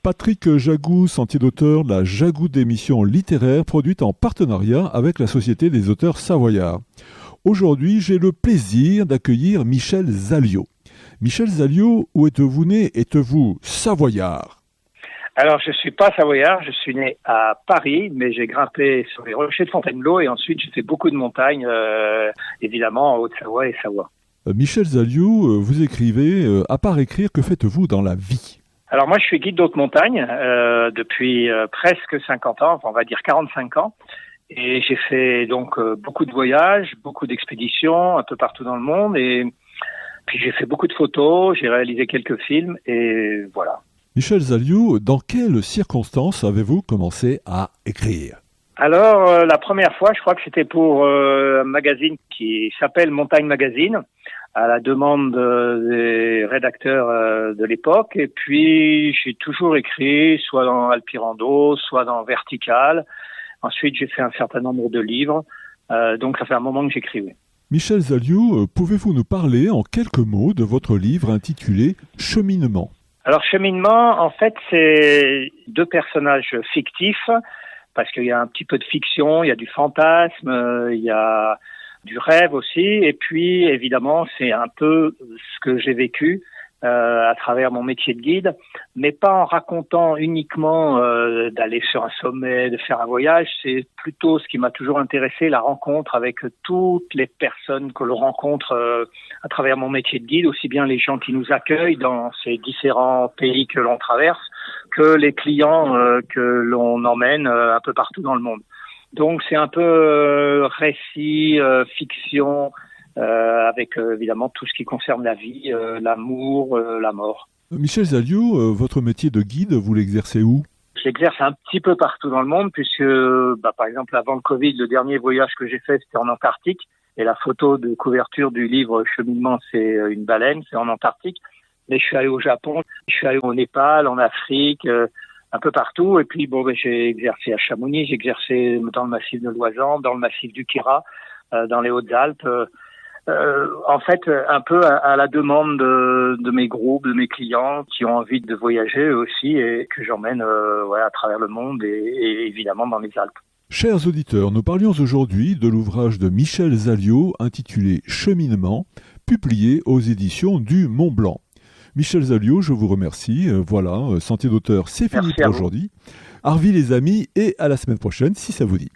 Patrick Jagou, sentier d'auteur de la Jagou d'émissions littéraires produite en partenariat avec la Société des auteurs savoyards. Aujourd'hui, j'ai le plaisir d'accueillir Michel Zalliot. Michel Zalliot, où êtes-vous né? Êtes-vous savoyard? Alors, je suis pas savoyard, je suis né à Paris, mais j'ai grimpé sur les rochers de Fontainebleau et ensuite j'ai fait beaucoup de montagnes, évidemment en Haute-Savoie et Savoie. Michel Zalliot, vous écrivez, à part écrire, que faites-vous dans la vie? Alors moi, je suis guide d'haute montagne depuis presque 50 ans, enfin on va dire 45 ans. Et j'ai fait donc beaucoup de voyages, beaucoup d'expéditions un peu partout dans le monde. Et puis j'ai fait beaucoup de photos, j'ai réalisé quelques films et voilà. Michel Zalliot, dans quelles circonstances avez-vous commencé à écrire? Alors la première fois, je crois que c'était pour un magazine qui s'appelle Montagne Magazine, à la demande des rédacteurs de l'époque. Et puis j'ai toujours écrit, soit dans Alpirando, soit dans Vertical. Ensuite, j'ai fait un certain nombre de livres, donc ça fait un moment que j'écrivais. Michel Zalliot, pouvez-vous nous parler en quelques mots de votre livre intitulé « Cheminement » ? Alors, Cheminement, en fait, c'est deux personnages fictifs, parce qu'il y a un petit peu de fiction, il y a du fantasme, il y a du rêve aussi, et puis, évidemment, c'est un peu ce que j'ai vécu à travers mon métier de guide, mais pas en racontant uniquement d'aller sur un sommet, de faire un voyage. C'est plutôt ce qui m'a toujours intéressé, la rencontre avec toutes les personnes que l'on rencontre à travers mon métier de guide, aussi bien les gens qui nous accueillent dans ces différents pays que l'on traverse, que les clients que l'on emmène un peu partout dans le monde. Donc c'est un peu récit, fiction, avec évidemment tout ce qui concerne la vie, l'amour, la mort. Michel Zalliot, votre métier de guide, vous l'exercez où? Je l'exerce un petit peu partout dans le monde, puisque par exemple avant le Covid, le dernier voyage que j'ai fait, c'était en Antarctique. Et la photo de couverture du livre Cheminement, c'est une baleine, c'est en Antarctique. Mais je suis allé au Japon, je suis allé au Népal, en Afrique, un peu partout. Et puis j'ai exercé à Chamonix, j'ai exercé dans le massif de l'Oisans, dans le massif du Queyras, dans les Hautes-Alpes. En fait, un peu à la demande de mes groupes, de mes clients qui ont envie de voyager eux aussi et que j'emmène à travers le monde et évidemment dans les Alpes. Chers auditeurs, nous parlions aujourd'hui de l'ouvrage de Michel Zalliot intitulé « Cheminement », publié aux éditions du Mont Blanc. Michel Zalliot, je vous remercie. Voilà, Sentier d'auteur, c'est fini pour aujourd'hui. Arvi les amis et à la semaine prochaine si ça vous dit.